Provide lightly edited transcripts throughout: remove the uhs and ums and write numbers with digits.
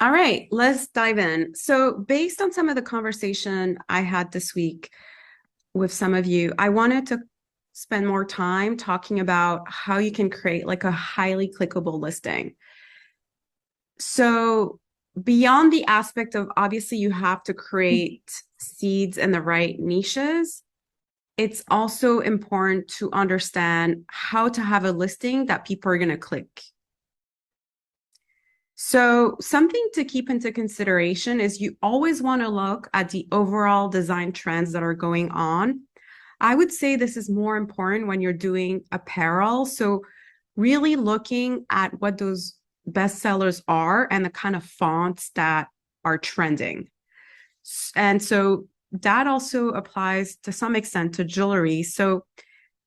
All right, let's dive in. So, based on some of the conversation I had this week with some of you, I wanted to spend more time talking about how you can create like a highly clickable listing. So, beyond the aspect of obviously you have to create seeds in the right niches, it's also important to understand how to have a listing that people are going to click. So, something to keep into consideration is you always want to look at the overall design trends that are going on. I would say this is more important when you're doing apparel. So, really looking at what those bestsellers are and the kind of fonts that are trending. And so, that also applies to some extent to jewelry. So,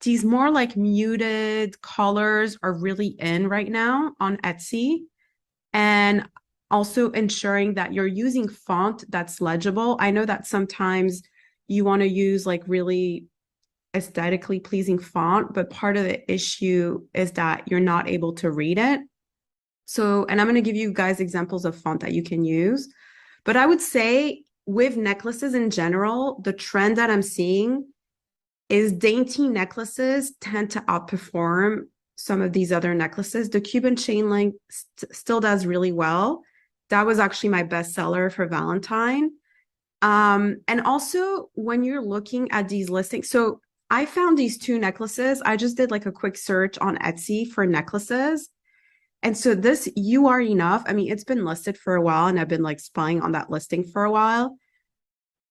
these more like muted colors are really in right now on Etsy, and also ensuring that you're using font that's legible. I know that sometimes you want to use like really aesthetically pleasing font, but part of the issue is that you're not able to read it. So, and I'm going to give you guys examples of font that you can use. But I would say with necklaces in general, the trend that I'm seeing is dainty necklaces tend to outperform some of these other necklaces. The Cuban chain link still does really well. That was actually my bestseller for Valentine. And also when you're looking at these listings, so I found these two necklaces. I just did like a quick search on Etsy for necklaces. And so this You Are Enough, I mean, it's been listed for a while and I've been like spying on that listing for a while.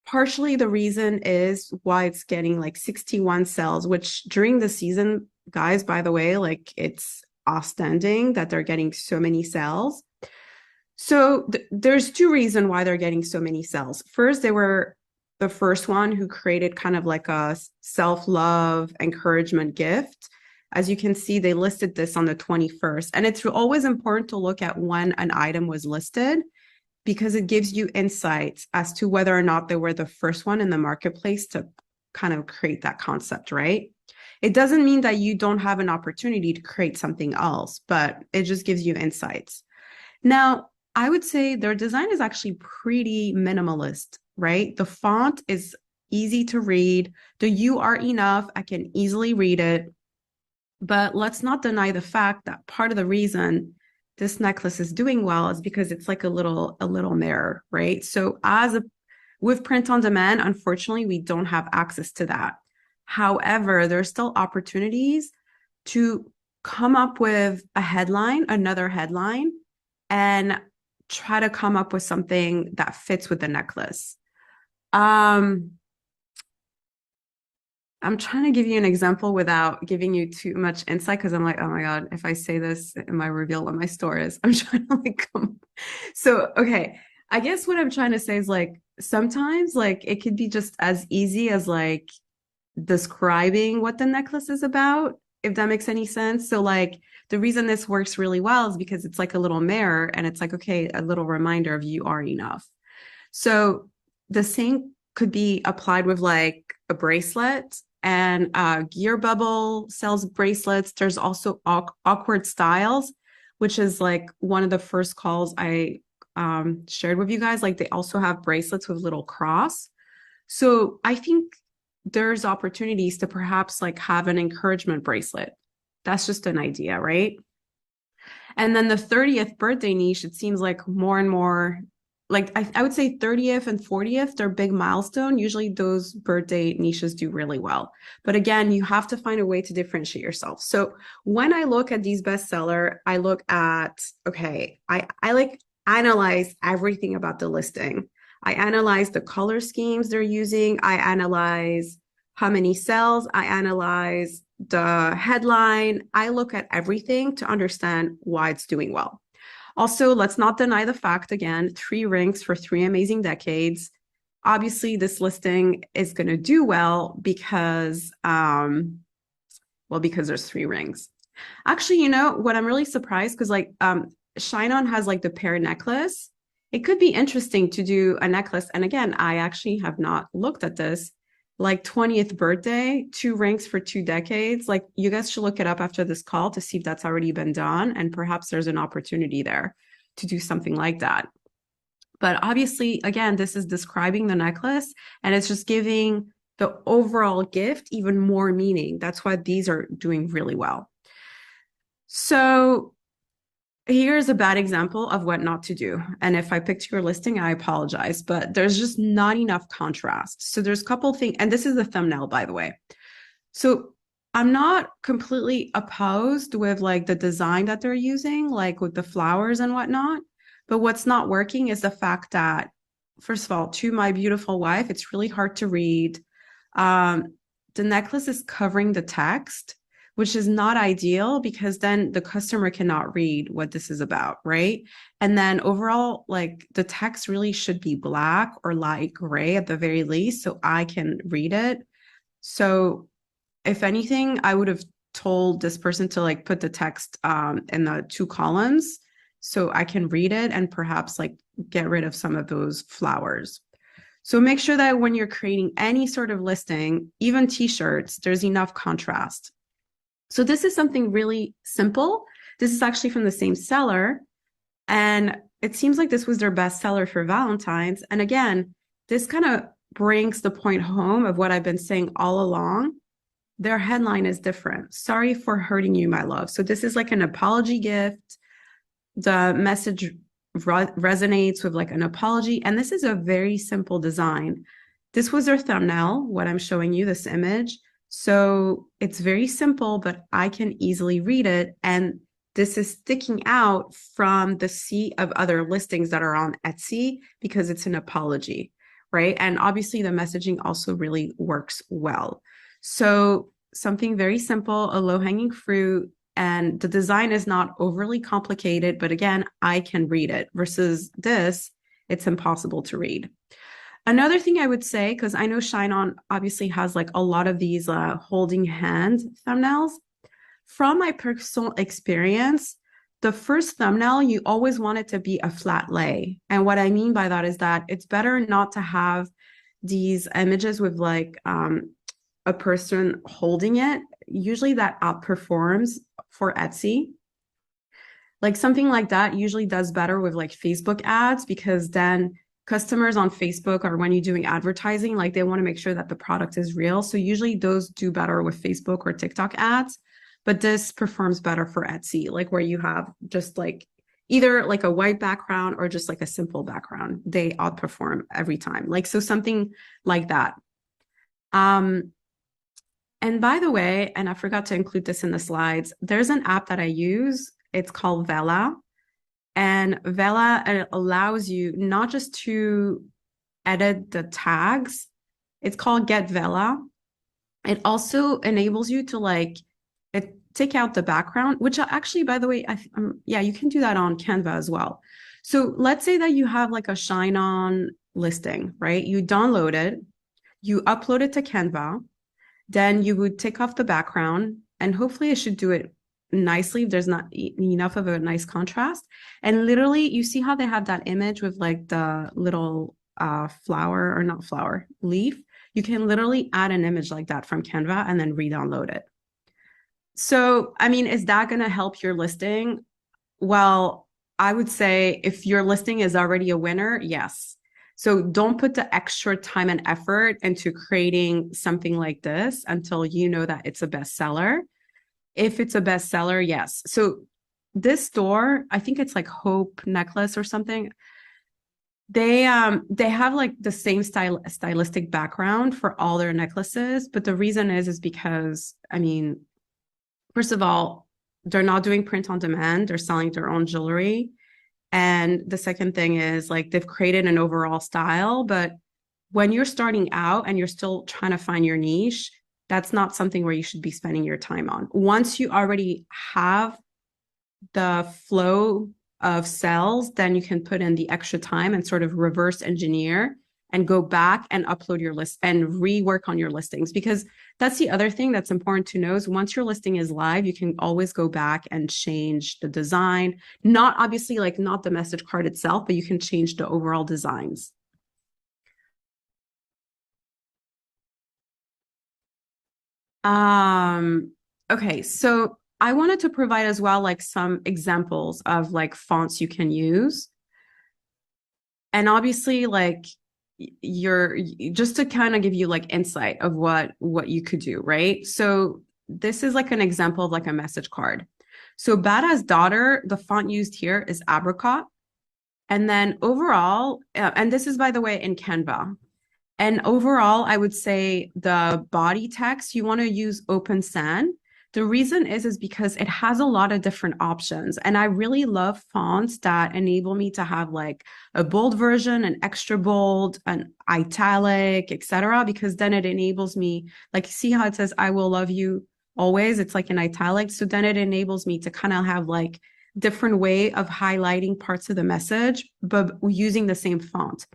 Partially the reason is why it's getting like 61 sales, which during the season, guys, by the way, like it's outstanding that they're getting so many sales. So there's two reasons why they're getting so many sales. First, they were the first one who created kind of like a self-love encouragement gift. As you can see, they listed this on the 21st. And it's always important to look at when an item was listed because it gives you insights as to whether or not they were the first one in the marketplace to kind of create that concept, right? It doesn't mean that you don't have an opportunity to create something else, but it just gives you insights. Now, I would say their design is actually pretty minimalist, right? The font is easy to read. The You Are Enough, I can easily read it. But let's not deny the fact that part of the reason this necklace is doing well is because it's like a little mirror, right? So with print on demand, unfortunately, we don't have access to that. However, there's still opportunities to come up with a headline, another headline, and try to come up with something that fits with the necklace. Um, I'm trying to give you an example without giving you too much insight because I'm like, oh my God, if I say this in my reveal what my store is, I'm trying to like come. So, okay. I guess what I'm trying to say is like sometimes like it could be just as easy as like describing what the necklace is about, if that makes any sense. So like the reason this works really well is because it's like a little mirror and it's like, okay, a little reminder of you are enough. So the same could be applied with like a bracelet, and Gear Bubble sells bracelets. There's also Awkward Styles, which is like one of the first calls I shared with you guys. Like they also have bracelets with little cross. So I think there's opportunities to perhaps like have an encouragement bracelet. That's just an idea, right? And then the 30th birthday niche, it seems like more and more, like I would say 30th and 40th, they're big milestone. Usually those birthday niches do really well. But again, you have to find a way to differentiate yourself. So when I look at these bestseller, I look at, okay, I like analyze everything about the listing. I analyze the color schemes they're using. I analyze how many sales. I analyze the headline. I look at everything to understand why it's doing well. Also, let's not deny the fact again, three rings for 3 amazing decades. Obviously, this listing is going to do well because there's three rings. Actually, you know what? I'm really surprised because like Shine On has like the pear necklace. It could be interesting to do a necklace. And again, I actually have not looked at this. Like 20th birthday, 2 rings for 2 decades. Like you guys should look it up after this call to see if that's already been done. And perhaps there's an opportunity there to do something like that. But obviously, again, this is describing the necklace and it's just giving the overall gift even more meaning. That's why these are doing really well. So here's a bad example of what not to do. And if I picked your listing, I apologize, but there's just not enough contrast. So there's a couple things, and this is the thumbnail, by the way. So I'm not completely opposed with like the design that they're using, like with the flowers and whatnot. But what's not working is the fact that, first of all, to my beautiful wife, it's really hard to read. Um, the necklace is covering the text, which is not ideal because then the customer cannot read what this is about, right? And then overall, like the text really should be black or light gray at the very least, so I can read it. So if anything, I would have told this person to like put the text in the two columns so I can read it and perhaps like get rid of some of those flowers. So make sure that when you're creating any sort of listing, even t-shirts, there's enough contrast. So this is something really simple. This is actually from the same seller. And it seems like this was their best seller for Valentine's. And again, this kind of brings the point home of what I've been saying all along. Their headline is different. Sorry for hurting you, my love. So this is like an apology gift. The message resonates with like an apology. And this is a very simple design. This was their thumbnail, what I'm showing you, this image. So it's very simple, but I can easily read it. And this is sticking out from the sea of other listings that are on Etsy because it's an apology, right? And obviously the messaging also really works well. So something very simple, a low-hanging fruit, and the design is not overly complicated, but again, I can read it versus this, it's impossible to read. Another thing I would say, because I know Shine On obviously has like a lot of these holding hand thumbnails. From my personal experience, the first thumbnail, you always want it to be a flat lay. And what I mean by that is that it's better not to have these images with like a person holding it. Usually that outperforms for Etsy. Like something like that usually does better with like Facebook ads because then customers on Facebook or when you're doing advertising, like they want to make sure that the product is real. So usually those do better with Facebook or TikTok ads, but this performs better for Etsy, like where you have just like either like a white background or just like a simple background. They outperform every time. Like so something like that. Um, and by the way, and I forgot to include this in the slides, there's an app that I use. It's called Vela. And Vela allows you not just to edit the tags, it's called Get Vela. It also enables you to like take out the background, which actually, by the way, yeah, you can do that on Canva as well. So let's say that you have like a Shine On listing, right? You download it, you upload it to Canva, then you would take off the background and hopefully it should do it nicely if there's not enough of a nice contrast. And literally you see how they have that image with like the little flower or not flower leaf. You can literally add an image like that from Canva and then re-download it. So, I mean, is that going to help your listing? Well, I would say if your listing is already a winner, yes. So don't put the extra time and effort into creating something like this until you know that it's a bestseller. If it's a bestseller, yes. So this store, I think it's like Hope Necklace or something. They have like the same stylistic background for all their necklaces, but the reason is because I mean, first of all, they're not doing print on demand, they're selling their own jewelry. And the second thing is like they've created an overall style, but when you're starting out and you're still trying to find your niche, that's not something where you should be spending your time on. Once you already have the flow of sales, then you can put in the extra time and sort of reverse engineer and go back and upload your list and rework on your listings. Because that's the other thing that's important to know is once your listing is live, you can always go back and change the design. Not obviously like not the message card itself, but you can change the overall designs. Okay, so I wanted to provide as well like some examples of like fonts you can use. And obviously, like you're just to kind of give you like insight of what you could do, right? So this is like an example of like a message card. So badass daughter, the font used here is Abricot. And then overall, and this is by the way in Canva. And overall, I would say the body text, you want to use Open Sans. The reason is because it has a lot of different options. And I really love fonts that enable me to have like a bold version, an extra bold, an italic, etc. Because then it enables me, like, see how it says, I will love you always. It's like an italic. So then it enables me to kind of have like different way of highlighting parts of the message, but using the same font.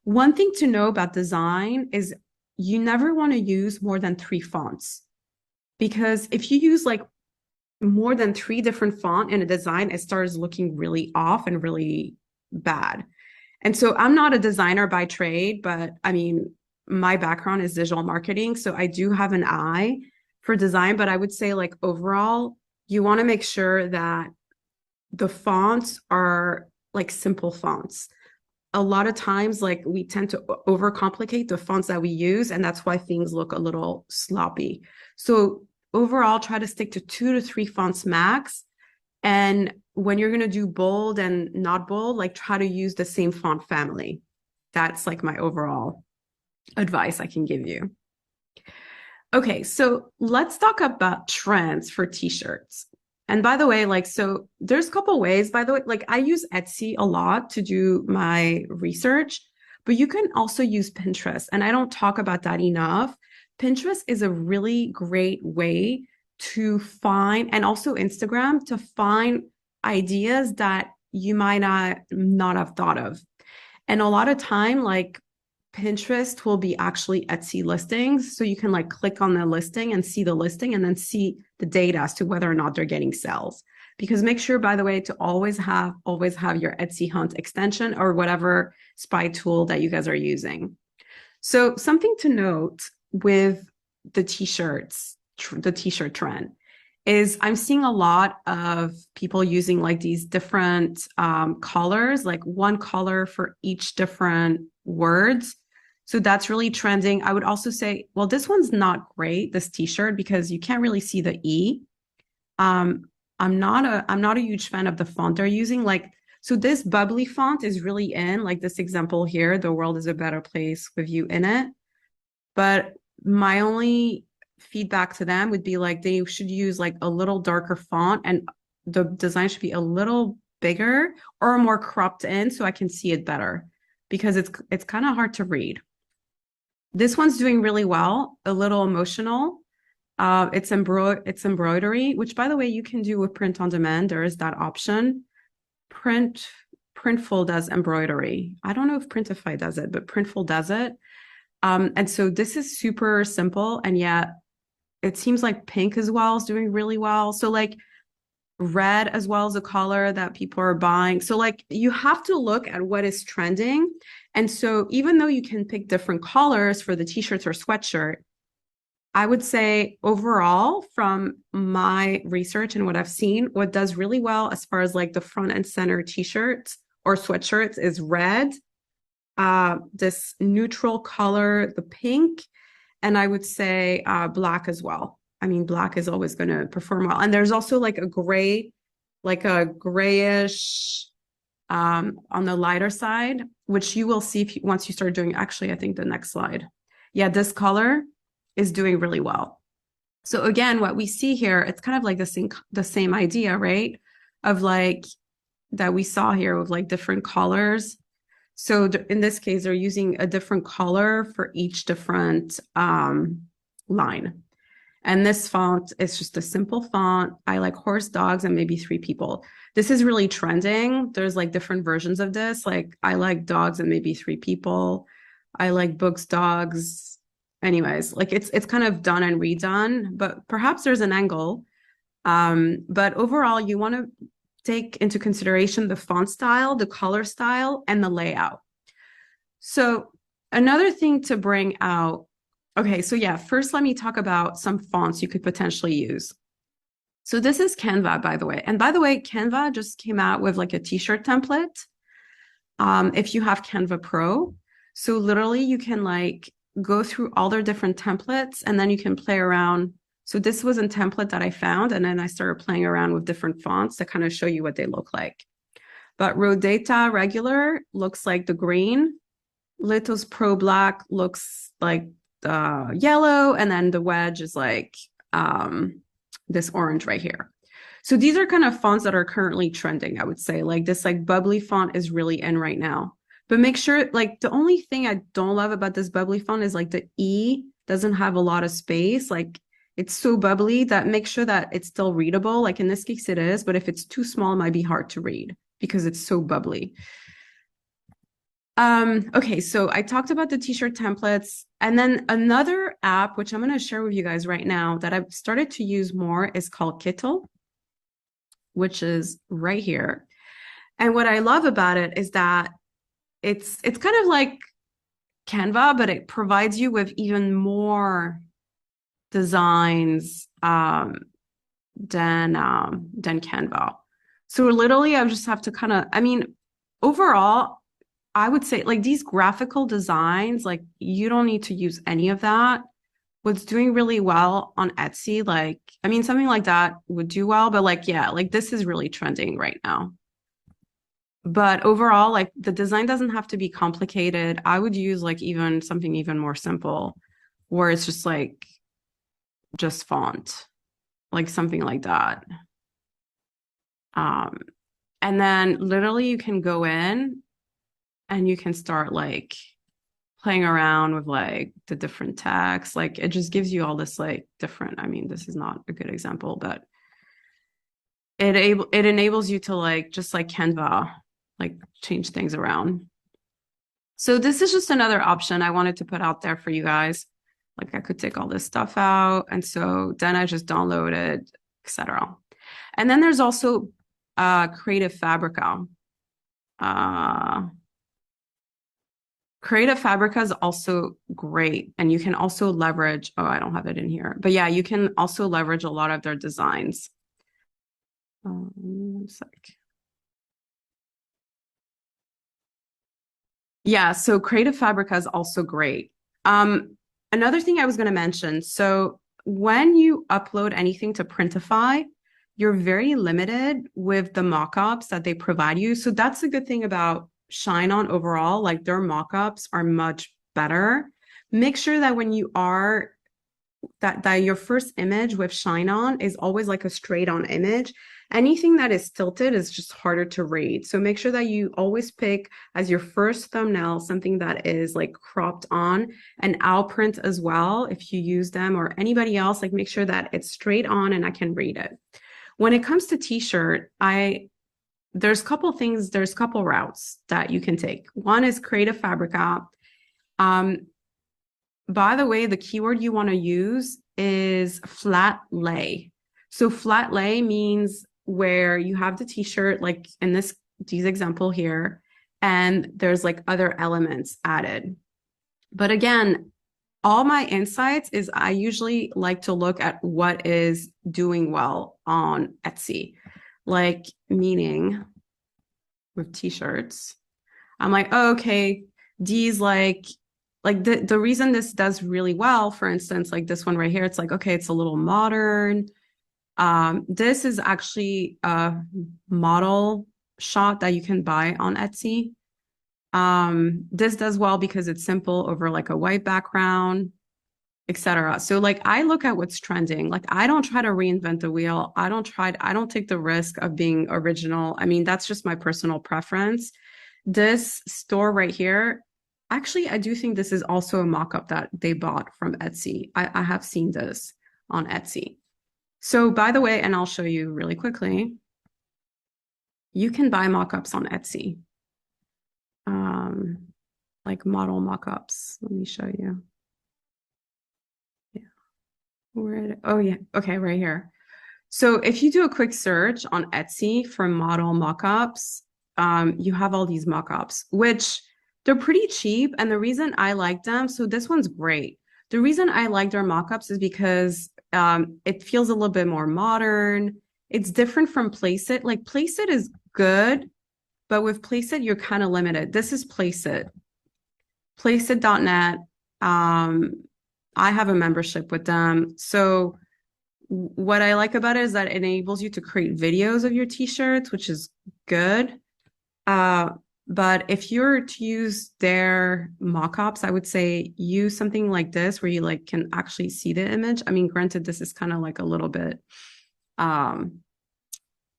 One thing to know about design is you never want to use more than 3 fonts, because if you use like more than 3 different font in a design, it starts looking really off and really bad. And so I'm not a designer by trade, but I mean, my background is digital marketing. So I do have an eye for design, but I would say like overall, you want to make sure that the fonts are like simple fonts. A lot of times, like we tend to overcomplicate the fonts that we use, and that's why things look a little sloppy. So overall, try to stick to 2 to 3 fonts max. And when you're going to do bold and not bold, like try to use the same font family. That's like my overall advice I can give you. Okay, so let's talk about trends for t-shirts. And by the way, like, so there's a couple ways, by the way, like I use Etsy a lot to do my research, but you can also use Pinterest. And I don't talk about that enough. Pinterest is a really great way to find, and also Instagram, to find ideas that you might not have thought of. And a lot of time, like Pinterest will be actually Etsy listings. So you can like click on the listing and see the listing and then see the data as to whether or not they're getting sales. Because make sure, by the way, to always have your Etsy Hunt extension or whatever spy tool that you guys are using. So something to note with the t-shirts, the t-shirt trend is I'm seeing a lot of people using like these different colors, like one color for each different words. So that's really trending. I would also say, well, this one's not great, this t-shirt, because you can't really see the E. I'm not a huge fan of the font they're using. Like, so this bubbly font is really in, like this example here, the world is a better place with you in it. But my only feedback to them would be like they should use like a little darker font, and the design should be a little bigger or more cropped in so I can see it better, because it's kind of hard to read. This one's doing really well, a little emotional. It's embroidery, which by the way, you can do with print on demand. There is that option. Printful does embroidery. I don't know if Printify does it, but Printful does it. And so this is super simple, and yet it seems like pink as well is doing really well. So like red as well as a color that people are buying. So like you have to look at what is trending. And so even though you can pick different colors for the t-shirts or sweatshirt, I would say overall, from my research and what I've seen, what does really well as far as like the front and center t-shirts or sweatshirts is red, this neutral color, the pink, and I would say black as well. I mean, black is always going to perform well. And there's also like a gray, like a grayish on the lighter side, which you will see if once you start doing, actually, I think the next slide. Yeah, this color is doing really well. So again, what we see here, it's kind of like the same idea, right? Of like that we saw here with like different colors. So in this case, they're using a different color for each different line. And this font is just a simple font. I like horse, dogs, and maybe 3 people. This is really trending. There's like different versions of this. Like I like dogs and maybe 3 people. I like books, dogs. Anyways, like it's kind of done and redone, but perhaps there's an angle. But overall, you want to take into consideration the font style, the color style, and the layout. So another thing to bring out, okay, so yeah, first let me talk about some fonts you could potentially use. So this is Canva, by the way. And by the way, Canva just came out with like a t-shirt template. if you have Canva Pro. So literally you can like go through all their different templates and then you can play around. So this was a template that I found, and then I started playing around with different fonts to kind of show you what they look like. But Rodata regular looks like the green. Litos Pro Black looks like the yellow, and then the wedge is like this orange right here. So these are kind of fonts that are currently trending, I would say. Like this like bubbly font is really in right now. But make sure, like the only thing I don't love about this bubbly font is like the E doesn't have a lot of space. Like it's so bubbly that make sure that it's still readable. Like in this case it is, but if it's too small, it might be hard to read because it's so bubbly. Okay, so I talked about the t-shirt templates, and then another app, which I'm going to share with you guys right now that I've started to use more is called Kittl, which is right here. And what I love about it is that it's kind of like Canva, but it provides you with even more designs than Canva. So literally I just have to kind of, I mean, overall, I would say like these graphical designs, like you don't need to use any of that. What's doing really well on Etsy, like, I mean, something like that would do well, but like, yeah, like this is really trending right now. But overall, like the design doesn't have to be complicated. I would use like even something even more simple where it's just like just font, like something like that. Um, and then literally you can go in and you can start like playing around with like the different text. Like it just gives you all this like different, I mean, this is not a good example, but it enables you to like just like Canva, like change things around. So this is just another option I wanted to put out there for you guys. Like I could take all this stuff out, and so then I just downloaded, etc. And then there's also Creative Fabrica. Creative Fabrica is also great, and you can also leverage, oh, I don't have it in here, but yeah, you can also leverage a lot of their designs. One sec. Yeah, so Creative Fabrica is also great. Another thing I was going to mention, so when you upload anything to Printify, you're very limited with the mockups that they provide you. So that's a good thing about Shine-On overall, like their mockups are much better. Make sure that when you are that your first image with Shine-On is always like a straight on image. Anything that is tilted is just harder to read. So make sure that you always pick as your first thumbnail something that is like cropped on, and Owlprint as well. If you use them or anybody else, like make sure that it's straight on and I can read it. When it comes to t-shirt, there's a couple things, there's a couple routes that you can take. One is Creative Fabrica. By the way, the keyword you want to use is flat lay. So flat lay means where you have the t-shirt, like in these example here, and there's like other elements added. But again, all my insights is I usually like to look at what is doing well on Etsy, like meaning with t-shirts. I'm like, oh, okay, these like the reason this does really well, for instance, like this one right here, it's like, okay, it's a little modern. This is actually a model shot that you can buy on Etsy. This does well because it's simple over like a white background, etc. So like I look at what's trending. Like I don't try to reinvent the wheel. I don't take the risk of being original. I mean, that's just my personal preference. This store right here, actually, I do think this is also a mock-up that they bought from Etsy. I have seen this on Etsy. So by the way, and I'll show you really quickly, you can buy mock-ups on Etsy. Like model mock-ups. Let me show you. Yeah. Oh yeah, okay, right here. So if you do a quick search on Etsy for model mock-ups, you have all these mock-ups, which they're pretty cheap. And the reason I like them, so this one's great. The reason I like their mock-ups is because it feels a little bit more modern. It's different from Placeit. Like Placeit is good, but with Placeit, you're kind of limited. This is Placeit, placeit.net. I have a membership with them. So what I like about it is that it enables you to create videos of your t-shirts, which is good. Uh, but if you're to use their mock-ups, I would say use something like this where you like can actually see the image. I mean, granted, this is kind of like a little bit,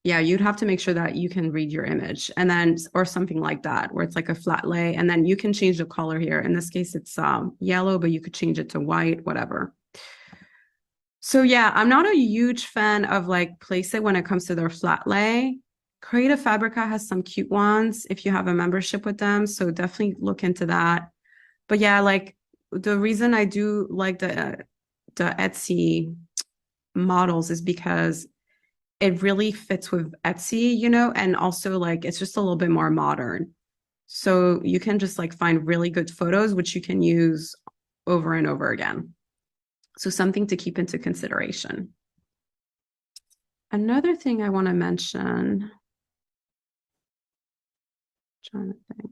yeah, you'd have to make sure that you can read your image and then, or something like that, where it's like a flat lay, and then you can change the color here. In this case, it's yellow, but you could change it to white, whatever. So yeah, I'm not a huge fan of like Placeit when it comes to their flat lay. Creative Fabrica has some cute ones if you have a membership with them. So definitely look into that. But yeah, like the reason I do like the Etsy models is because it really fits with Etsy, you know, and also like it's just a little bit more modern. So you can just like find really good photos, which you can use over and over again. So something to keep into consideration. Another thing I want to mention, trying to think.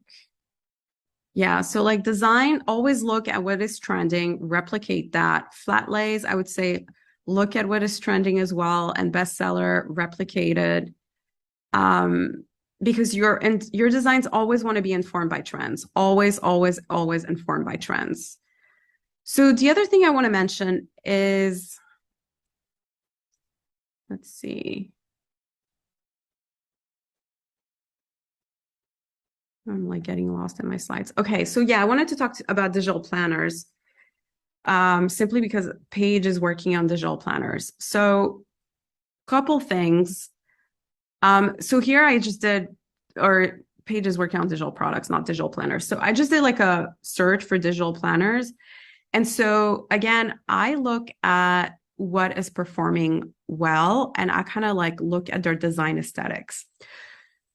Yeah, so like design, always look at what is trending, replicate that. Flat lays, I would say look at what is trending as well, and bestseller, replicate it. Because your designs always want to be informed by trends. Always, always, always informed by trends. So the other thing I want to mention is, let's see. I'm like getting lost in my slides. Okay, so yeah, I wanted to talk about digital planners, simply because Paige is working on digital planners. So couple things. So here I just did, or Paige is working on digital products, not digital planners. So I just did like a search for digital planners. And so again, I look at what is performing well, and I kind of like look at their design aesthetics.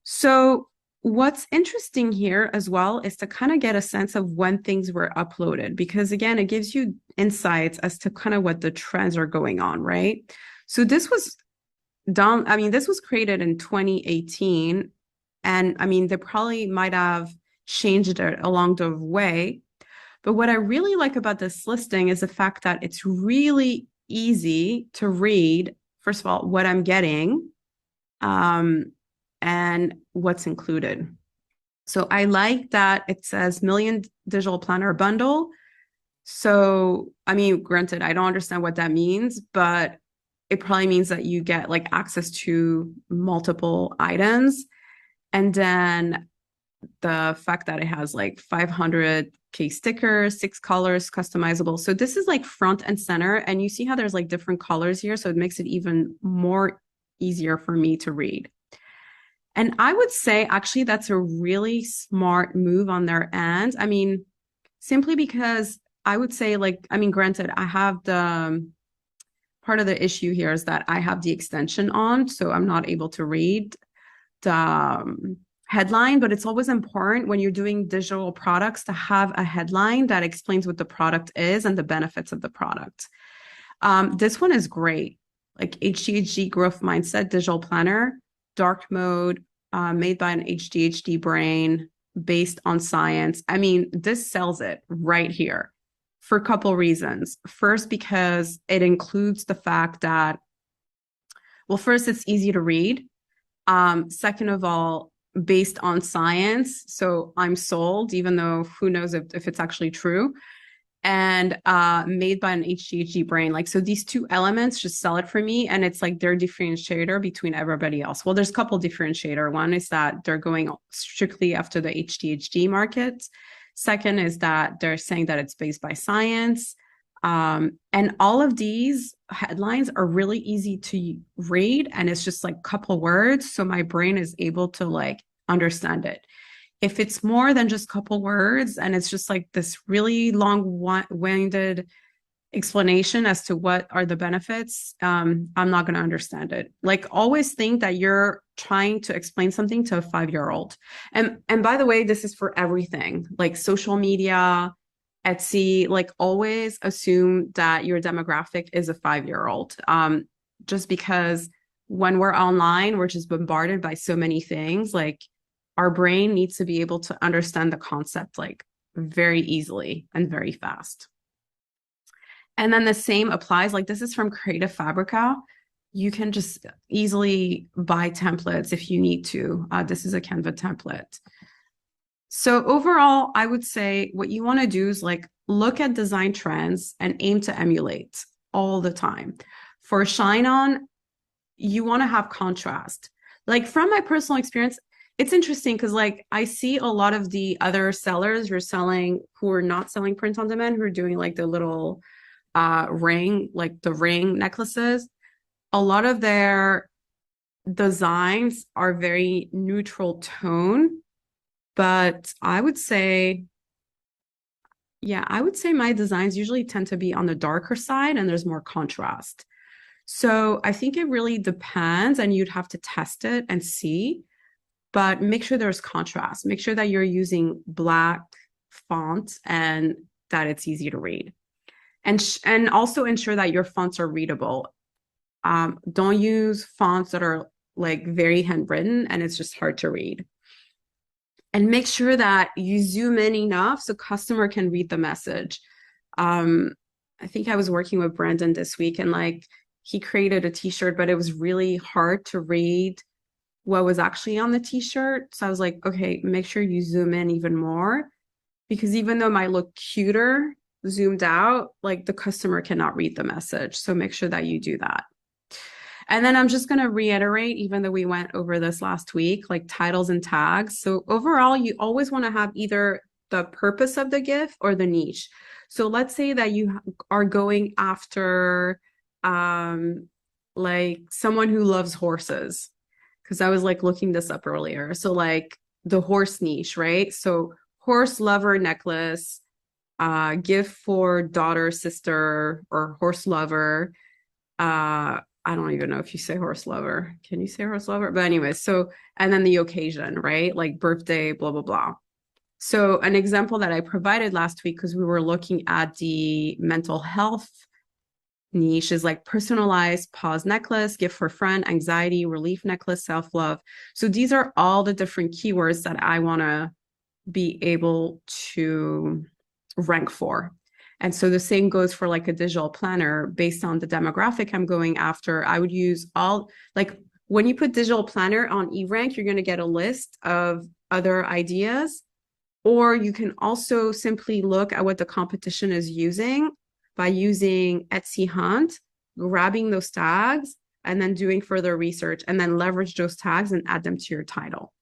So what's interesting here as well is to kind of get a sense of when things were uploaded, because again, it gives you insights as to kind of what the trends are going on, right? So this was done, I mean, this was created in 2018, and I mean, they probably might have changed it along the way. But what I really like about this listing is the fact that it's really easy to read, first of all, what I'm getting, and what's included. So I like that it says Million Digital Planner Bundle. So, I mean, granted, I don't understand what that means, but it probably means that you get like access to multiple items. And then the fact that it has like 500K stickers, 6 colors, customizable. So this is like front and center. And you see how there's like different colors here. So it makes it even more easier for me to read. And I would say actually that's a really smart move on their end. I mean, simply because I would say like, I mean, granted, I have the part of the issue here is that I have the extension on, so I'm not able to read the headline, but it's always important when you're doing digital products to have a headline that explains what the product is and the benefits of the product. This one is great, like HDHD Growth Mindset Digital Planner, dark mode, made by an HDHD brain, based on science. I mean, this sells it right here for a couple reasons. First, because it includes the fact that, well, first, it's easy to read. Second of all, based on science. So I'm sold, even though who knows if it's actually true. And made by an HDHD brain. Like, so these two elements just sell it for me. And it's like their differentiator between everybody else. Well, there's a couple differentiator. One is that they're going strictly after the HDHD market. Second is that they're saying that it's based by science. And all of these headlines are really easy to read, and it's just like a couple words. So my brain is able to like understand it. If it's more than just a couple words and it's just like this really long-winded explanation as to what are the benefits, I'm not going to understand it. Like, always think that you're trying to explain something to a 5-year-old. And by the way, this is for everything, like social media, Etsy, like always assume that your demographic is a 5-year-old. Just because when we're online, we're just bombarded by so many things. Like, our brain needs to be able to understand the concept like very easily and very fast. And then the same applies, like this is from Creative Fabrica. You can just easily buy templates if you need to. This is a Canva template. So overall, I would say what you want to do is like look at design trends and aim to emulate all the time. For Shine On, you want to have contrast. Like from my personal experience, it's interesting because like I see a lot of the other sellers who are not selling print on demand, who are doing like the little ring, like the ring necklaces. A lot of their designs are very neutral tone, but I would say, yeah, I would say my designs usually tend to be on the darker side and there's more contrast. So I think it really depends and you'd have to test it and see, but make sure there's contrast. Make sure that you're using black font and that it's easy to read. And also ensure that your fonts are readable. Don't use fonts that are like very handwritten and it's just hard to read. And make sure that you zoom in enough so customer can read the message. I think I was working with Brandon this week and like he created a t-shirt, but it was really hard to read what was actually on the t-shirt. So I was like, okay, make sure you zoom in even more because even though it might look cuter zoomed out, like the customer cannot read the message. So make sure that you do that. And then I'm just going to reiterate, even though we went over this last week, like titles and tags. So overall, you always want to have either the purpose of the gift or the niche. So let's say that you are going after like someone who loves horses, because I was like looking this up earlier. So like the horse niche, right? So horse lover necklace, gift for daughter, sister, or horse lover. I don't even know if you say horse lover. Can you say horse lover? But anyway, so, and then the occasion, right? Like birthday, blah, blah, blah. So an example that I provided last week, because we were looking at the mental health niche, is like personalized pause necklace, gift for friend, anxiety relief necklace, self-love. So these are all the different keywords that I want to be able to rank for. And so the same goes for like a digital planner based on the demographic I'm going after. I would use all, like when you put digital planner on eRank, you're going to get a list of other ideas, or you can also simply look at what the competition is using by using Etsy Hunt, grabbing those tags, and then doing further research and then leverage those tags and add them to your title.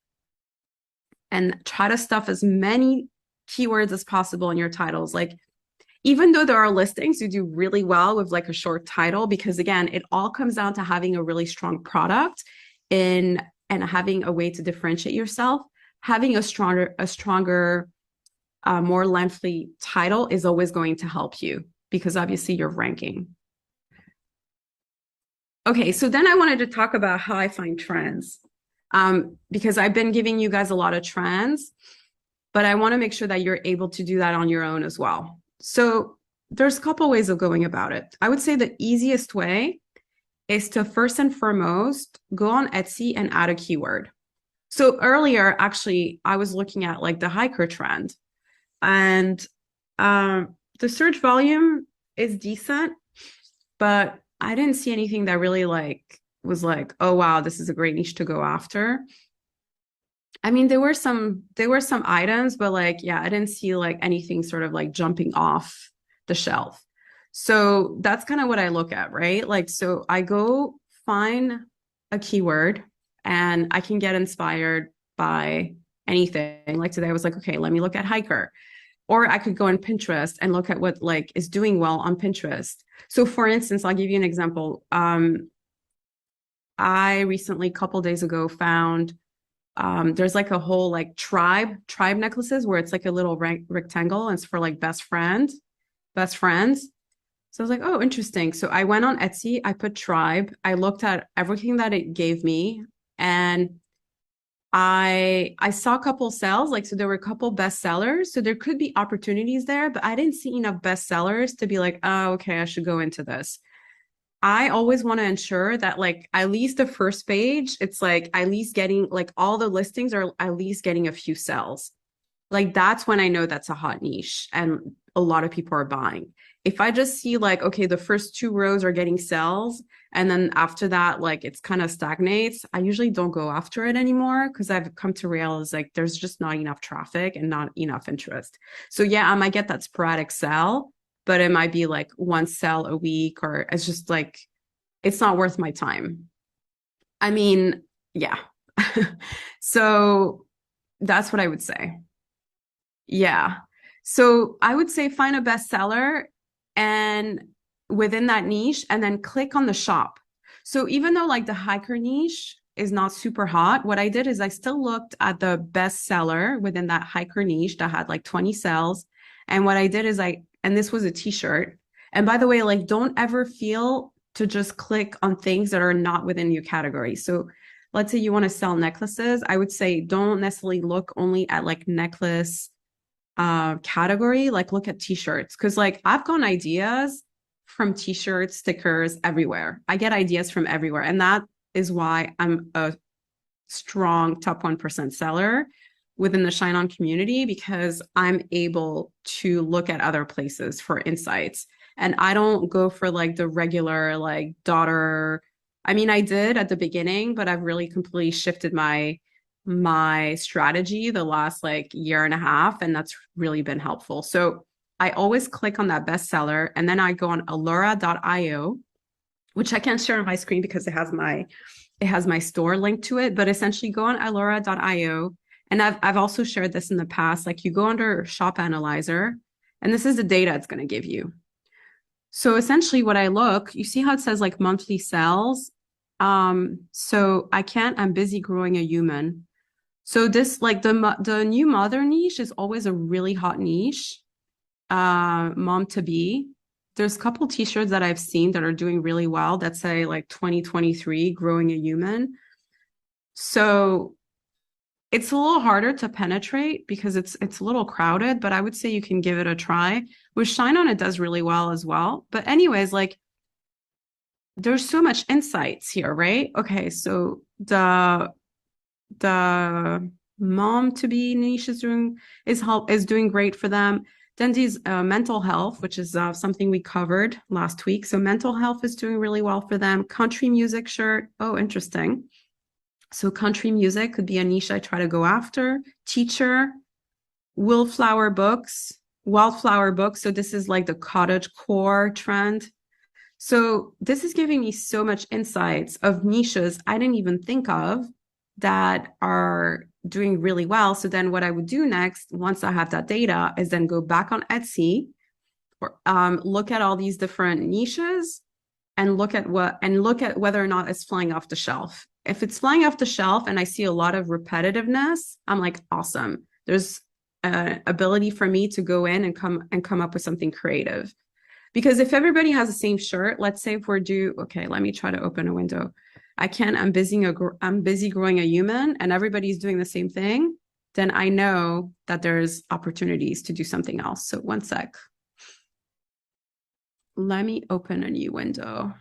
And try to stuff as many keywords as possible in your titles. Like, even though there are listings, you do really well with like a short title, because again, it all comes down to having a really strong product and having a way to differentiate yourself. Having a stronger, more lengthy title is always going to help you because obviously you're ranking. Okay, so then I wanted to talk about how I find trends, because I've been giving you guys a lot of trends, but I want to make sure that you're able to do that on your own as well. So there's a couple ways of going about it. I would say the easiest way is to first and foremost go on Etsy and add a keyword. So earlier, actually, I was looking at like the hiker trend, and the search volume is decent, but I didn't see anything that really like was like, oh wow, this is a great niche to go after. I mean, there were some items, but like, yeah, I didn't see like anything sort of like jumping off the shelf. So that's kind of what I look at, right? Like, so I go find a keyword and I can get inspired by anything. Like today I was like, okay, let me look at hiker. Or I could go on Pinterest and look at what like is doing well on Pinterest. So for instance, I'll give you an example. I recently, a couple days ago, found there's like a whole like tribe necklaces where it's like a little rectangle and it's for like best friends. So I was like, oh, interesting. So I went on Etsy, I put tribe, I looked at everything that it gave me, and I saw a couple sales, like, so there were a couple best sellers. So there could be opportunities there, but I didn't see enough best sellers to be like, oh, okay, I should go into this. I always want to ensure that like at least the first page, it's like at least getting like all the listings are at least getting a few sales. Like that's when I know that's a hot niche and a lot of people are buying. If I just see like, okay, the first two rows are getting sales, and then after that, like it's kind of stagnates, I usually don't go after it anymore because I've come to realize like there's just not enough traffic and not enough interest. So yeah, I might get that sporadic sell, but it might be like one sell a week, or it's just like it's not worth my time. I mean, yeah. So that's what I would say. Yeah. So I would say find a bestseller and within that niche and then click on the shop. So even though like the hiker niche is not super hot, what I did is I still looked at the bestseller within that hiker niche that had like 20 sales. And what I did is and this was a t-shirt. And by the way, like don't ever feel to just click on things that are not within your category. So let's say you want to sell necklaces. I would say don't necessarily look only at like necklace category, like look at t-shirts because like I've gotten ideas from t-shirts, stickers, everywhere. I get ideas from everywhere, and that is why I'm a strong top 1% seller within the Shine On community because I'm able to look at other places for insights. And I don't go for like the regular like daughter. I mean, I did at the beginning, but I've really completely shifted my strategy the last like year and a half, and that's really been helpful. So I always click on that bestseller and then I go on Allura.io, which I can't share on my screen because it has my store link to it, but essentially go on Allura.io. And I've also shared this in the past. Like you go under Shop Analyzer, and this is the data it's going to give you. So essentially what I look, you see how it says like monthly sales. So I'm busy growing a human. So this like the new mother niche is always a really hot niche. Mom to be. There's a couple t-shirts that I've seen that are doing really well that say like 2023 growing a human. So it's a little harder to penetrate because it's a little crowded, but I would say you can give it a try. With Shine On, it does really well as well. But anyways, like there's so much insights here, right? Okay, so the mom to be niche is doing great for them. Then these mental health, which is something we covered last week. So mental health is doing really well for them. Country music shirt. Oh, interesting. So country music could be a niche I try to go after. Teacher, wildflower books. So this is like the cottage core trend. So this is giving me so much insights of niches I didn't even think of that are doing really well. So then what I would do next, once I have that data, is then go back on Etsy or look at all these different niches and look at whether or not it's flying off the shelf. If it's flying off the shelf and I see a lot of repetitiveness, I'm like, awesome. There's an ability for me to go in and come up with something creative. Because if everybody has the same shirt, let's say if we're okay, let me try to open a window. I'm busy growing a human and everybody's doing the same thing, then I know that there's opportunities to do something else. So one sec. Let me open a new window.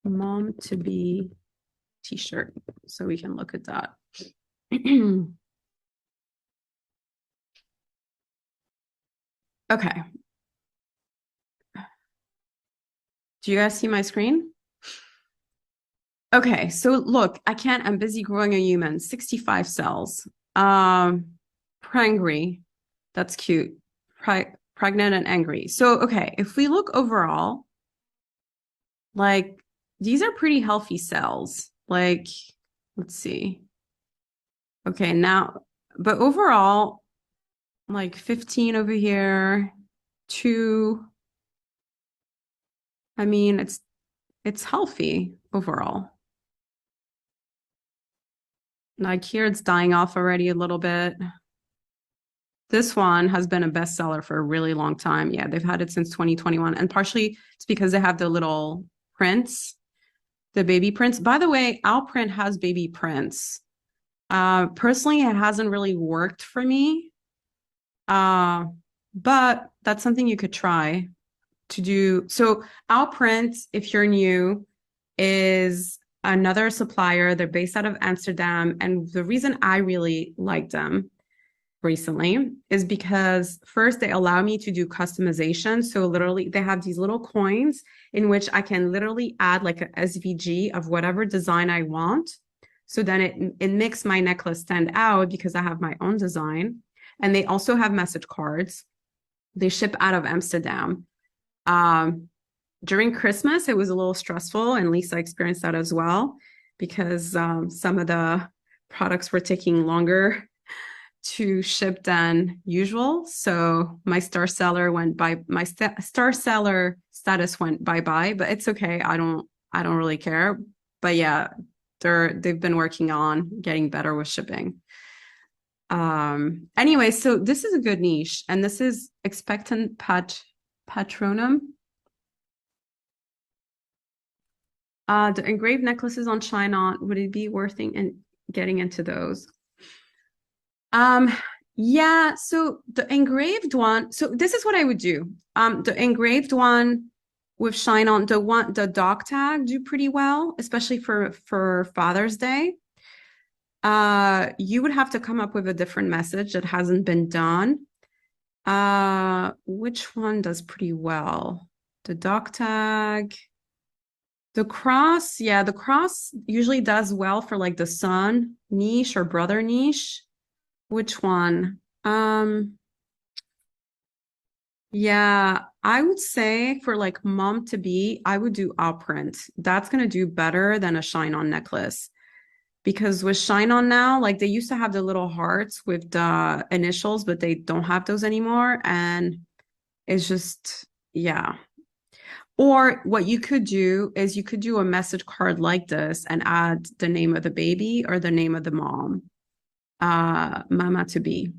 Mom to be t-shirt, so we can look at that. Okay. Do you guys see my screen? Okay, so look, I'm busy growing a human, 65 cells. Prangry, that's cute. Pregnant and angry. So, okay, if we look overall, like these are pretty healthy cells. Like, let's see. Okay, now, but overall, like 15 over here, 2. I mean, it's healthy overall. Like here, it's dying off already a little bit. This one has been a bestseller for a really long time. Yeah, they've had it since 2021. And partially it's because they have the little prints, the baby prints. By the way, Outprint has baby prints. Personally, it hasn't really worked for me. but that's something you could try to do. So Outprint, if you're new, is another supplier. They're based out of Amsterdam. And the reason I really like them recently is because first they allow me to do customization. So literally they have these little coins in which I can literally add like a SVG of whatever design I want. So then it makes my necklace stand out because I have my own design. And they also have message cards. They ship out of Amsterdam. Um, During Christmas, it was a little stressful, and Lisa experienced that as well because some of the products were taking longer to ship than usual. So my star seller went by my star seller status went bye-bye, but it's okay. I don't really care. But yeah, they've been working on getting better with shipping. Anyway, so this is a good niche, and this is expectant patronum. The engraved necklaces on China, would it be worth getting into those? Um, yeah, so the engraved one, so this is what I would do. The engraved one with shine on the dog tag do pretty well, especially for Father's Day. You would have to come up with a different message that hasn't been done. Which one does pretty well? The dog tag. The cross, yeah, the cross usually does well for like the son niche or brother niche. Which one? Yeah, I would say for like mom to be, I would do Outprint. That's gonna do better than a shine on necklace. Because with shine on now, like they used to have the little hearts with the initials, but they don't have those anymore. And it's just, yeah. Or what you could do is you could do a message card like this and add the name of the baby or the name of the mom, mama to be.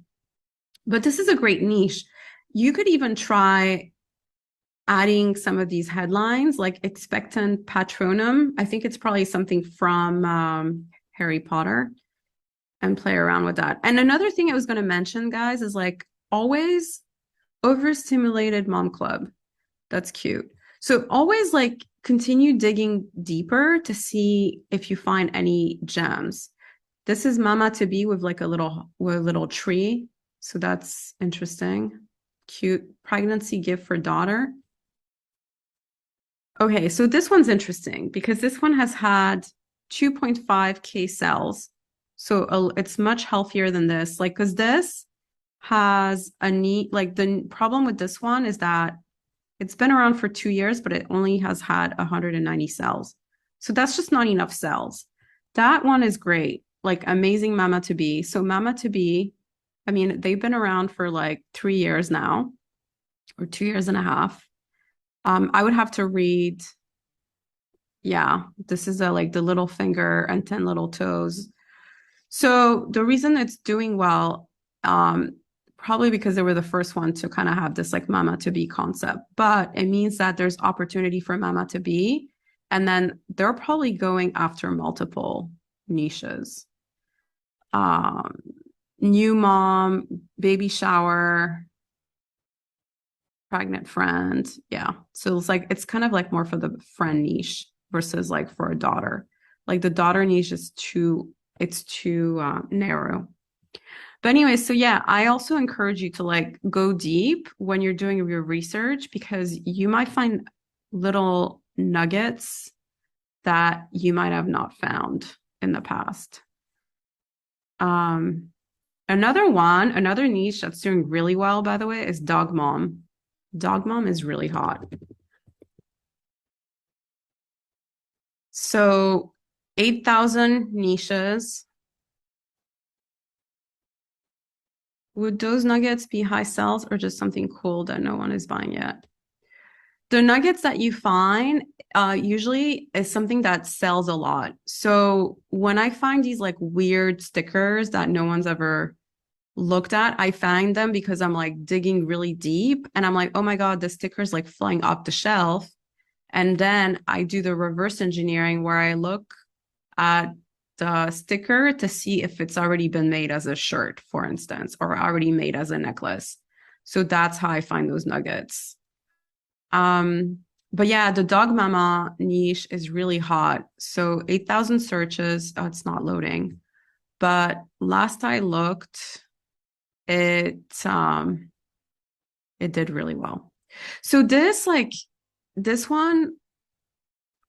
But this is a great niche. You could even try adding some of these headlines like expectant patronum. I think it's probably something from Harry Potter, and play around with that. And another thing I was going to mention, guys, is like always overstimulated mom club. That's cute. So always like continue digging deeper to see if you find any gems. This is mama to be with like a little tree. So that's interesting. Cute pregnancy gift for daughter. Okay, so this one's interesting because this one has had 2.5K cells. So it's much healthier than this. Like, because this has a neat, like the problem with this one is that it's been around for 2 years, but it only has had 190 cells. So that's just not enough cells. That one is great, like amazing mama to be. So mama to be, I mean, they've been around for like 3 years now, or 2 years and a half. I would have to read, yeah, this is like the little finger and 10 little toes. So the reason it's doing well, probably because they were the first one to kind of have this like mama to be concept, but it means that there's opportunity for mama to be, and then they're probably going after multiple niches. Um, New mom, baby shower, pregnant friend. Yeah. So it's kind of like more for the friend niche versus like for a daughter. Like the daughter niche is it's too narrow. But anyway, so yeah, I also encourage you to like go deep when you're doing your research because you might find little nuggets that you might have not found in the past. Another niche that's doing really well, by the way, is dog mom. Dog mom is really hot. So 8,000 niches. Would those nuggets be high sales or just something cool that no one is buying yet? The nuggets that you find usually is something that sells a lot. So when I find these like weird stickers that no one's ever looked at, I find them because I'm like digging really deep and I'm like, oh my God, the sticker's like flying off the shelf. And then I do the reverse engineering where I look at the sticker to see if it's already been made as a shirt, for instance, or already made as a necklace. So that's how I find those nuggets. Um, but yeah, the dog mama niche is really hot. So 8,000 searches. Oh, it's not loading. But last I looked, it it did really well. So this one,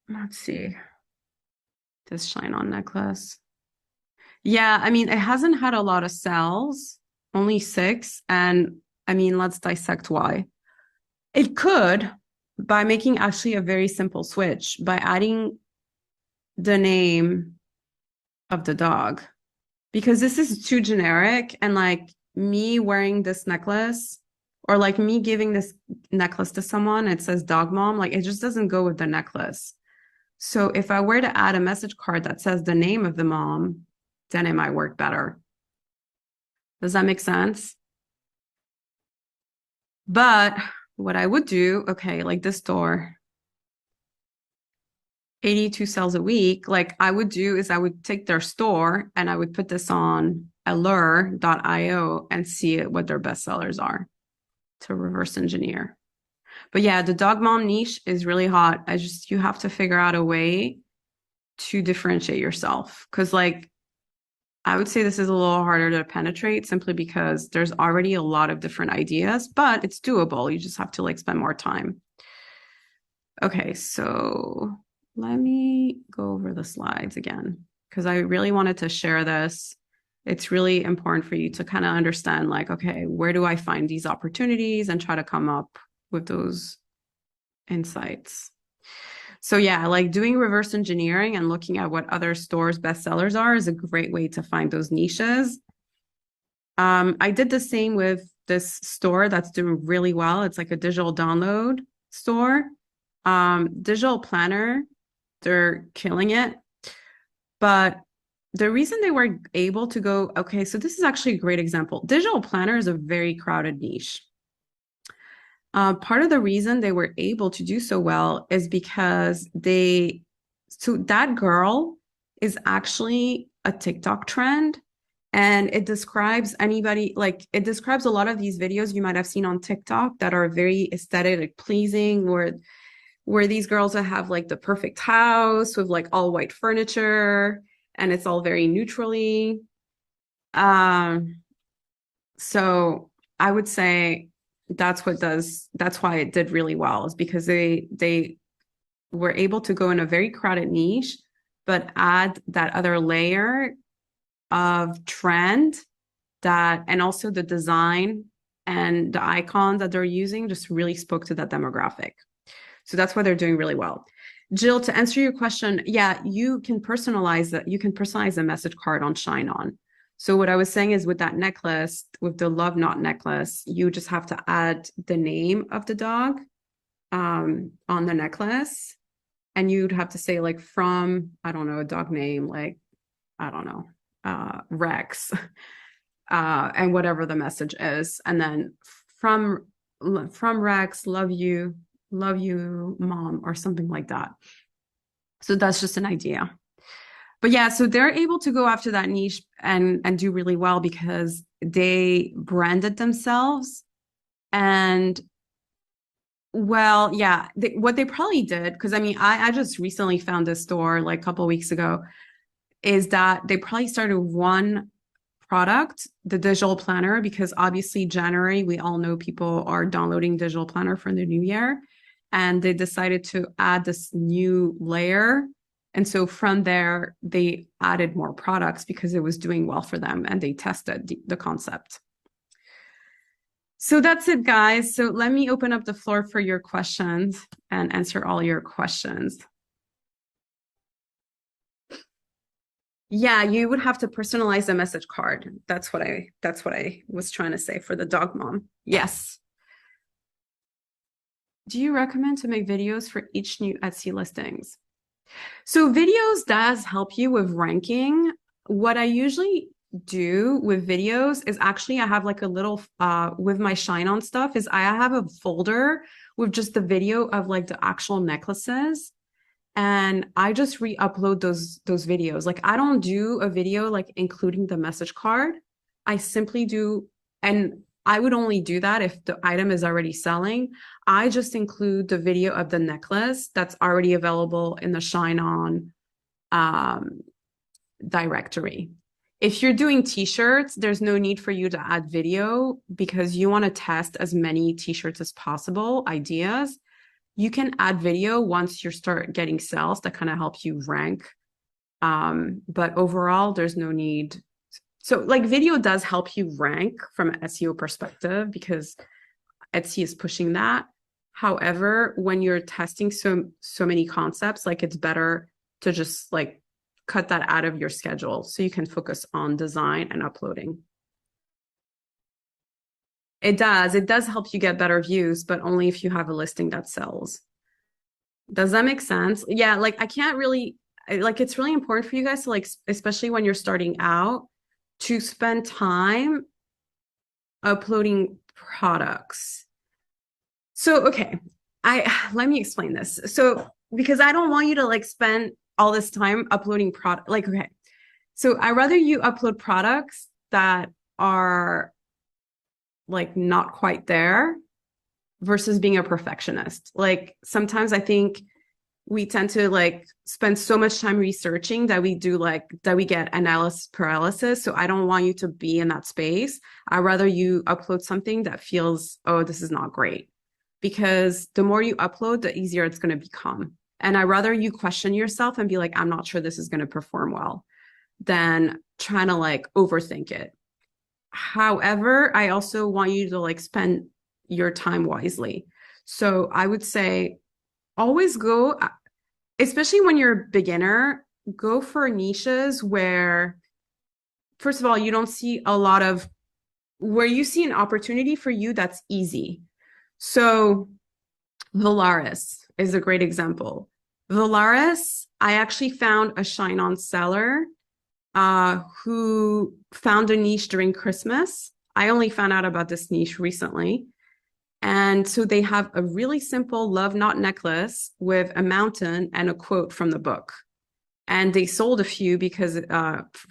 let's see, this shine on necklace. Yeah, I mean, it hasn't had a lot of sales, only 6. And I mean, let's dissect why. It could by making actually a very simple switch by adding the name of the dog because this is too generic and like me wearing this necklace or like me giving this necklace to someone, it says dog mom, like it just doesn't go with the necklace. So if I were to add a message card that says the name of the mom, then it might work better. Does that make sense? But what I would do, okay, like this store, 82 sales a week, like I would do is I would take their store and I would put this on allure.io and see what their best sellers are to reverse engineer. But yeah, the dog mom niche is really hot. You have to figure out a way to differentiate yourself. Cause like, I would say this is a little harder to penetrate simply because there's already a lot of different ideas, but it's doable. You just have to like spend more time. Okay, so let me go over the slides again because I really wanted to share this. It's really important for you to kind of understand like, okay, where do I find these opportunities and try to come up with those insights. So yeah, like doing reverse engineering and looking at what other stores' bestsellers are is a great way to find those niches. I did the same with this store that's doing really well. It's like a digital download store. Digital planner, they're killing it. But the reason they were able to go, okay, so this is actually a great example. Digital planner is a very crowded niche. Part of the reason they were able to do so well is because so that girl is actually a TikTok trend and it describes it describes a lot of these videos you might have seen on TikTok that are very aesthetic pleasing, where these girls have like the perfect house with like all white furniture and it's all very neutrally. So I would say that's why it did really well is because they were able to go in a very crowded niche, but add that other layer of trend and also the design and the icons that they're using just really spoke to that demographic. So that's why they're doing really well. Jill, to answer your question, yeah, you can personalize that. You can personalize a message card on Shine On. So what I was saying is with that necklace, with the Love Knot necklace, you just have to add the name of the dog on the necklace. And you'd have to say like from, I don't know, a dog name, like, I don't know, Rex, and whatever the message is. And then from Rex, love you, mom, or something like that. So that's just an idea. But yeah, so they're able to go after that niche and do really well because they branded themselves. And well, yeah, what they probably did, because I mean, I just recently found this store like a couple of weeks ago, is that they probably started one product, the digital planner, because obviously January, we all know people are downloading digital planner for the new year. And they decided to add this new layer. And so from there, they added more products because it was doing well for them and they tested the concept. So that's it, guys. So let me open up the floor for your questions and answer all your questions. Yeah, you would have to personalize a message card. That's what I was trying to say for the dog mom. Yes. Do you recommend to make videos for each new Etsy listings? So videos does help you with ranking. What I usually do with videos is actually I have like a little with my Shine On stuff is I have a folder with just the video of like the actual necklaces and I just re-upload those videos. Like I don't do a video like including the message card. I simply do, and I would only do that if the item is already selling. I just include the video of the necklace that's already available in the Shine On um, directory. If you're doing t-shirts, there's no need for you to add video because you want to test as many t-shirts as possible, ideas. You can add video once you start getting sales that kind of helps you rank. But overall, there's no need. So like video does help you rank from an SEO perspective because Etsy is pushing that. However, when you're testing so many concepts, like it's better to just like cut that out of your schedule so you can focus on design and uploading. It does help you get better views, but only if you have a listing that sells. Does that make sense? Yeah, like I can't really like it's really important for you guys to like especially when you're starting out to spend time uploading products. So, okay, I let me explain this. So, because I don't want you to like spend all this time uploading product like okay. So, I rather you upload products that are like not quite there versus being a perfectionist. Like sometimes I think we tend to like spend so much time researching that we do like that we get analysis paralysis. So I don't want you to be in that space. I'd rather you upload something that feels, oh, this is not great. Because the more you upload, the easier it's going to become. And I'd rather you question yourself and be like, I'm not sure this is going to perform well than trying to like overthink it. However, I also want you to like spend your time wisely. So I would say always go, especially when you're a beginner, go for niches where, first of all, you don't see a lot of, where you see an opportunity for you that's easy. So Volaris is a great example. Volaris, I actually found a Shine On seller who found a niche during Christmas. I only found out about this niche recently. And so they have a really simple love knot necklace with a mountain and a quote from the book. And they sold a few because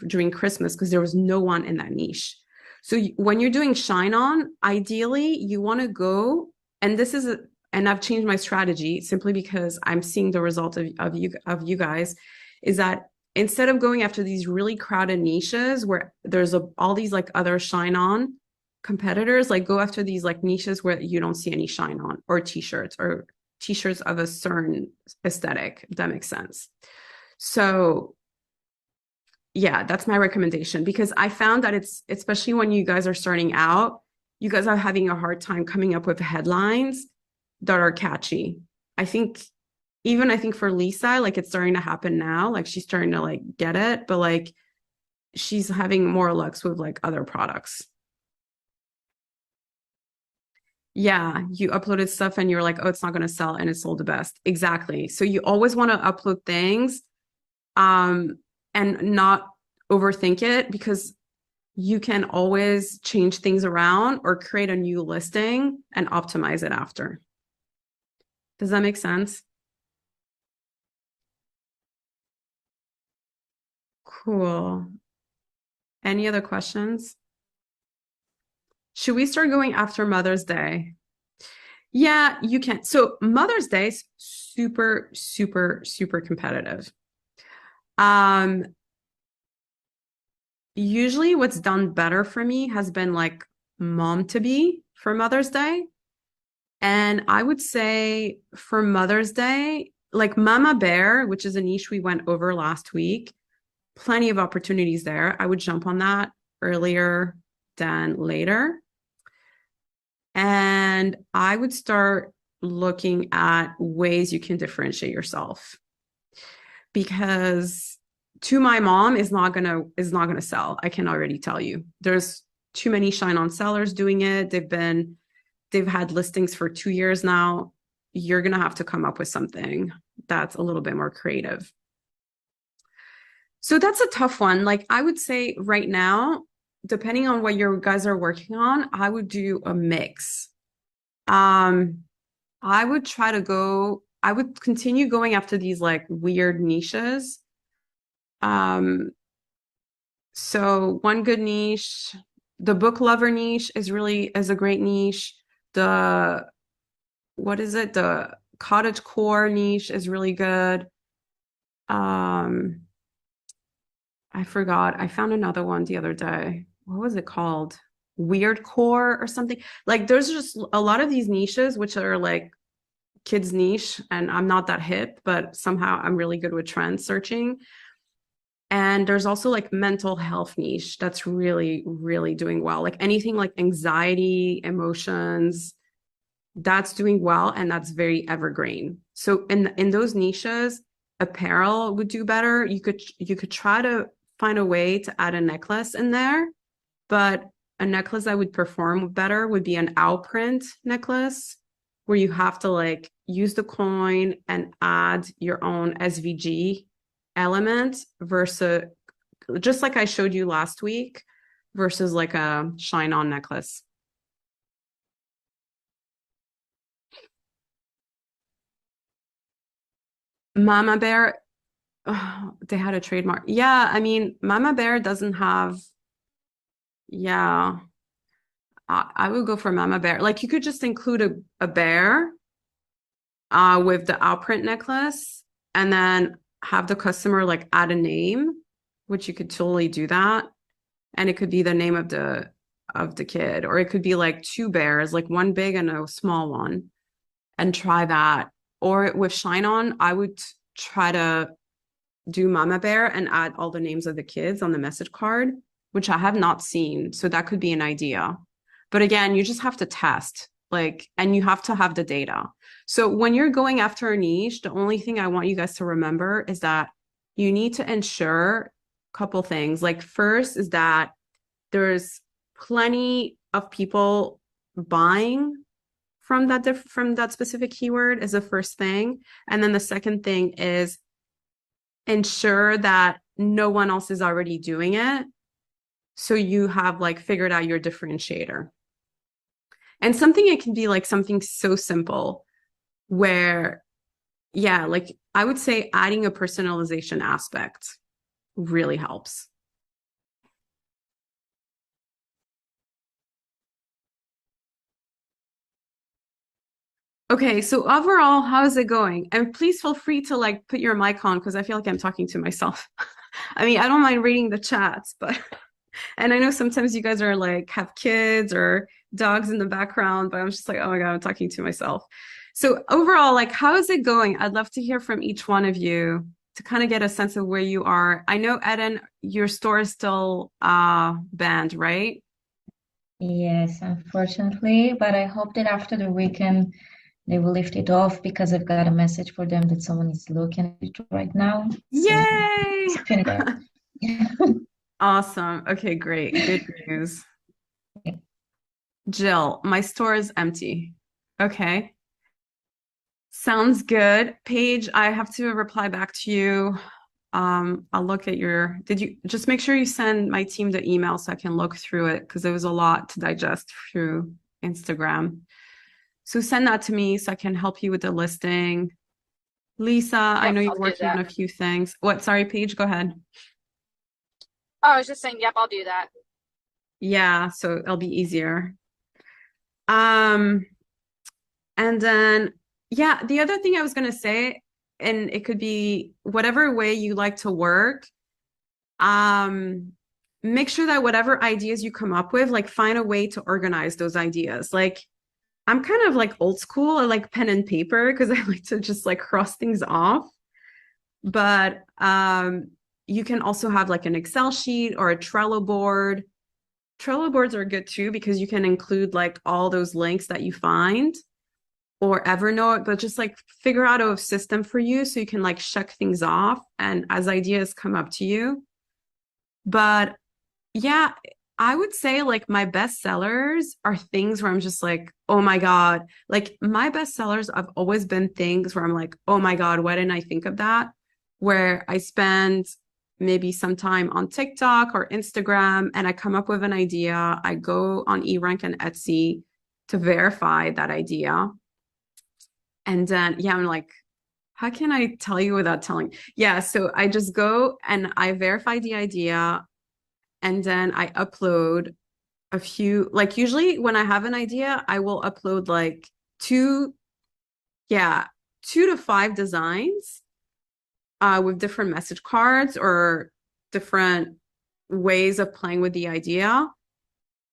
during Christmas, because there was no one in that niche. So when you're doing Shine On, ideally you want to go, and this is and I've changed my strategy simply because I'm seeing the result of you guys, is that instead of going after these really crowded niches where there's all these like other Shine On competitors, like go after these like niches where you don't see any Shine On or t-shirts of a certain aesthetic, if that makes sense. So yeah, that's my recommendation because I found that it's especially when you guys are starting out, you guys are having a hard time coming up with headlines that are catchy. I think for Lisa, like it's starting to happen now, like she's starting to like get it, but like she's having more lucks with like other products. Yeah, you uploaded stuff and you're like, oh, it's not going to sell and it sold the best. Exactly. So you always want to upload things and not overthink it because you can always change things around or create a new listing and optimize it after. Does that make sense? Cool. Any other questions? Should we start going after Mother's Day? Yeah, you can. So Mother's Day is super, super, super competitive. Um, Usually what's done better for me has been like mom to be for Mother's Day. And I would say for Mother's Day, like Mama Bear, which is a niche we went over last week, plenty of opportunities there. I would jump on that earlier than later. And I would start looking at ways you can differentiate yourself because to my mom is not gonna sell. I can already tell you. There's too many Shine On sellers doing it. They've had listings for 2 years now. You're gonna have to come up with something that's a little bit more creative. So that's a tough one. Like I would say right now, depending on what your guys are working on, I would do a mix. I would I would continue going after these like weird niches. Um, so one good niche the book lover niche is a great niche. The what is it? The cottage core niche is really good. Um, I forgot. I found another one the other day. What was it called? Weird core or something. Like there's just a lot of these niches which are like kids niche, and I'm not that hip, but somehow I'm really good with trend searching. And there's also like mental health niche that's really, really doing well. Like anything like anxiety, emotions, that's doing well and that's very evergreen. So in those niches, apparel would do better. You could try to find a way to add a necklace in there, but a necklace that would perform better would be an owl print necklace where you have to like use the coin and add your own SVG element versus just like I showed you last week versus like a shine on necklace. Mama Bear, oh, they had a trademark. Yeah, I mean, Mama Bear doesn't have, yeah, I would go for Mama Bear. Like you could just include a bear with the outprint necklace and then have the customer like add a name, which you could totally do that. And it could be the name of the kid, or it could be like two bears, like one big and a small one, and try that. Or with Shine On, I would try to do Mama Bear and add all the names of the kids on the message card, which I have not seen. So that could be an idea. But again, you just have to test, like, and you have to have the data. So when you're going after a niche, the only thing I want you guys to remember is that you need to ensure a couple things. Like first is that there's plenty of people buying from that specific keyword is the first thing. And then the second thing is ensure that no one else is already doing it. So you have like figured out your differentiator. And something it can be like something so simple where, yeah, like I would say adding a personalization aspect really helps. Okay, so overall, how is it going? And please feel free to like put your mic on because I feel like I'm talking to myself. I mean, I don't mind reading the chats, but and I know sometimes you guys are like have kids or dogs in the background, but I'm just like, oh my God, I'm talking to myself. So overall, like how is it going? I'd love to hear from each one of you to kind of get a sense of where you are. I know, Eden, your store is still banned, right? Yes, unfortunately, but I hope that after the weekend they will lift it off because I've got a message for them that someone is looking at it right now. So Yay! it's pretty good. Awesome. Okay, great. Good news. Jill, my store is empty. Okay. Sounds good. Paige, I have to reply back to you. I'll look at your, did you just make sure you send my team the email so I can look through it because there was a lot to digest through Instagram. So send that to me so I can help you with the listing. Lisa, I Yep, know I'll you're do working on that. a few things. What? Sorry, Paige, go ahead. Oh, I was just saying, yep, I'll do that. Yeah, so it'll be easier. Um, and then, yeah, the other thing I was gonna say, and it could be whatever way you like to work, um, make sure that whatever ideas you come up with, like find a way to organize those ideas. Like I'm kind of like old school. I like pen and paper because I like to just like cross things off. But you can also have like an Excel sheet or a Trello board. Trello boards are good too because you can include like all those links that you find or Evernote, but just like figure out a system for you so you can like check things off and as ideas come up to you. But yeah, I would say like my best sellers are things where I'm just like, oh my God. Like my best sellers have always been things where I'm like, oh my God, why didn't I think of that? Where I spend maybe some time on TikTok or Instagram and I come up with an idea. I go on eRank and Etsy to verify that idea. And then, yeah, I'm like, how can I tell you without telling? Yeah, so I just go and I verify the idea and then I upload a few, like usually when I have an idea, I will upload like two, yeah, 2 to 5 designs with different message cards or different ways of playing with the idea,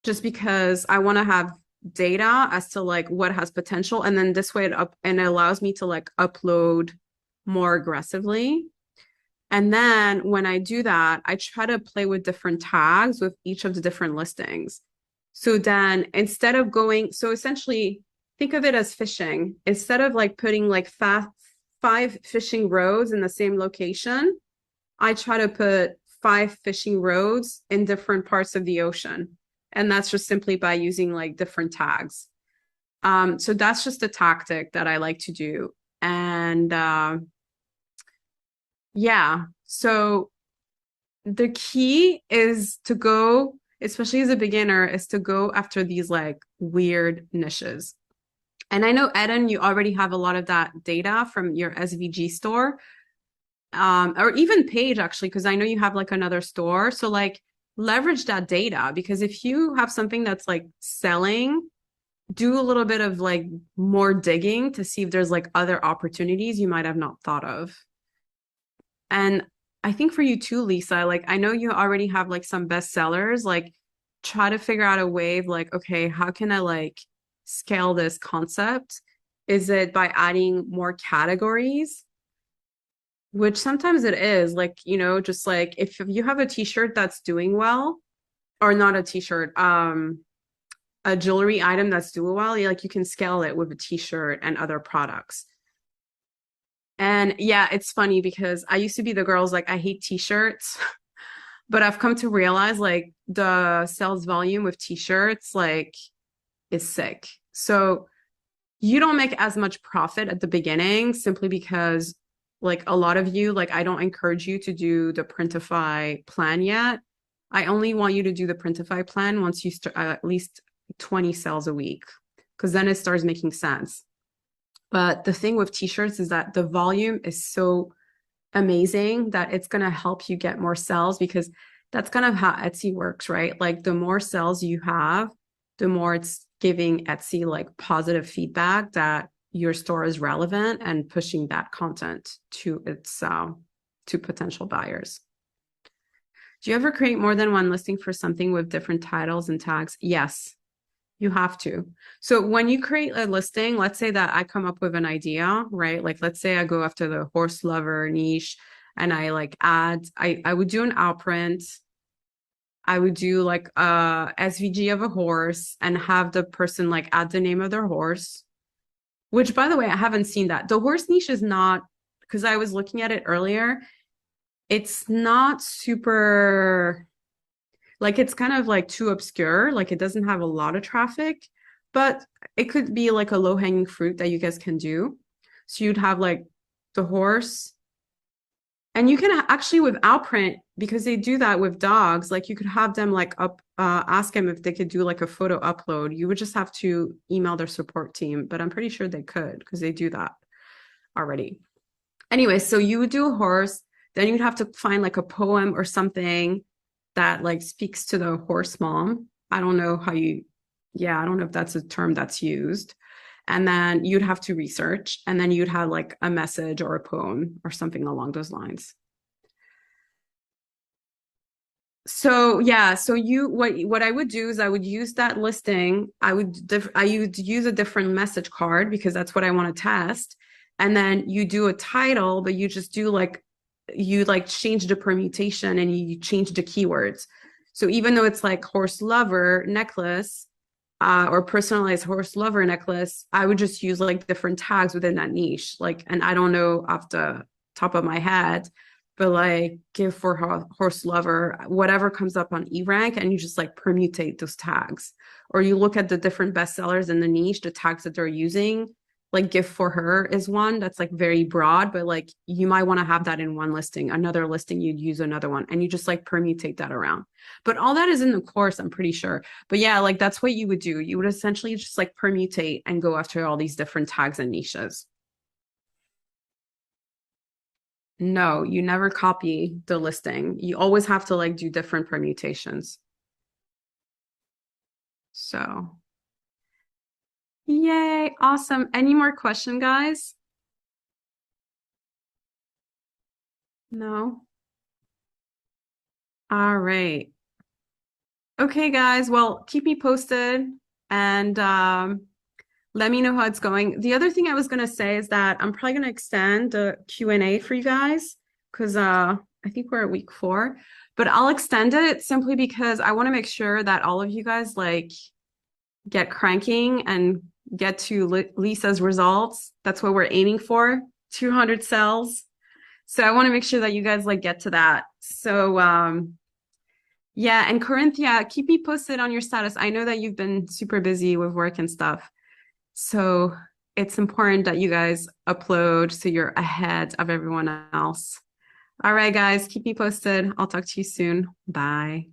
just because I want to have data as to like what has potential. And then this way it allows me to like upload more aggressively. And then when I do that, I try to play with different tags with each of the different listings. So then instead of going, so essentially think of it as fishing. Instead of like putting like 5 fishing roads in the same location, I try to put 5 fishing roads in different parts of the ocean. And that's just simply by using like different tags. So that's just a tactic that I like to do. And yeah, so the key is to go, especially as a beginner, is to go after these like weird niches. And I know, Eden, you already have a lot of that data from your SVG store, or even Page actually, because I know you have like another store. So like leverage that data, because if you have something that's like selling, do a little bit of like more digging to see if there's like other opportunities you might have not thought of. And I think for you too, Lisa, like I know you already have like some bestsellers, like try to figure out a way of like, okay, how can I like scale this concept? Is it by adding more categories? Which sometimes it is, like, just like if you have a t-shirt that's doing well, or not a t-shirt, a jewelry item that's doing well, like you can scale it with a t-shirt and other products. And yeah, it's funny because I used to be the girls like I hate t-shirts, but I've come to realize like the sales volume with t-shirts like is sick. So you don't make as much profit at the beginning simply because like a lot of you, like I don't encourage you to do the Printify plan yet. I only want you to do the Printify plan once you start at least 20 sales a week, because then it starts making sense. But the thing with t-shirts is that the volume is so amazing that it's going to help you get more sales, because that's kind of how Etsy works, right? Like the more sales you have, the more it's giving Etsy like positive feedback that your store is relevant and pushing that content to its to potential buyers. Do you ever create more than one listing for something with different titles and tags? Yes, you have to. So when you create a listing, let's say that I come up with an idea, right? Like let's say I go after the horse lover niche and I like I would do an outprint. I would do like a SVG of a horse and have the person like add the name of their horse, which by the way, I haven't seen that. The horse niche is not, because I was looking at it earlier, it's not super, like it's kind of like too obscure. Like it doesn't have a lot of traffic, but it could be like a low-hanging fruit that you guys can do. So you'd have like the horse, and you can actually with Outprint, because they do that with dogs, like you could have them like ask them if they could do like a photo upload. You would just have to email their support team, but I'm pretty sure they could because they do that already. Anyway, so you would do a horse, then you'd have to find like a poem or something that like speaks to the horse mom. I don't know how you, yeah, I don't know if that's a term that's used. And then you'd have to research, and then you'd have like a message or a poem or something along those lines. So yeah, so what I would do is I would use that listing. I would use a different message card because that's what I want to test. And then you do a title, but you just do like you like change the permutation and you change the keywords. So even though it's like horse lover necklace, or personalized horse lover necklace, I would just use like different tags within that niche. Like, and I don't know off the top of my head, but like give for horse lover, whatever comes up on eRank, and you just like permutate those tags. Or you look at the different bestsellers in the niche, the tags that they're using, like gift for her is one that's like very broad, but like you might want to have that in one listing, another listing you'd use another one, and you just like permutate that around. But all that is in the course, I'm pretty sure. But yeah, like that's what you would do. You would essentially just like permutate and go after all these different tags and niches. No, you never copy the listing. You always have to like do different permutations. So, yay, awesome. Any more question, guys? No? All right. Okay, guys. Well, keep me posted and let me know how it's going. The other thing I was gonna say is that I'm probably gonna extend the Q&A for you guys because I think we're at week 4, but I'll extend it simply because I want to make sure that all of you guys like get cranking and get to Lisa's results. That's what we're aiming for, 200 cells. So I want to make sure that you guys like get to that. So yeah, and Corinthia, keep me posted on your status. I know that you've been super busy with work and stuff. So it's important that you guys upload so you're ahead of everyone else. All right, guys, keep me posted. I'll talk to you soon. Bye.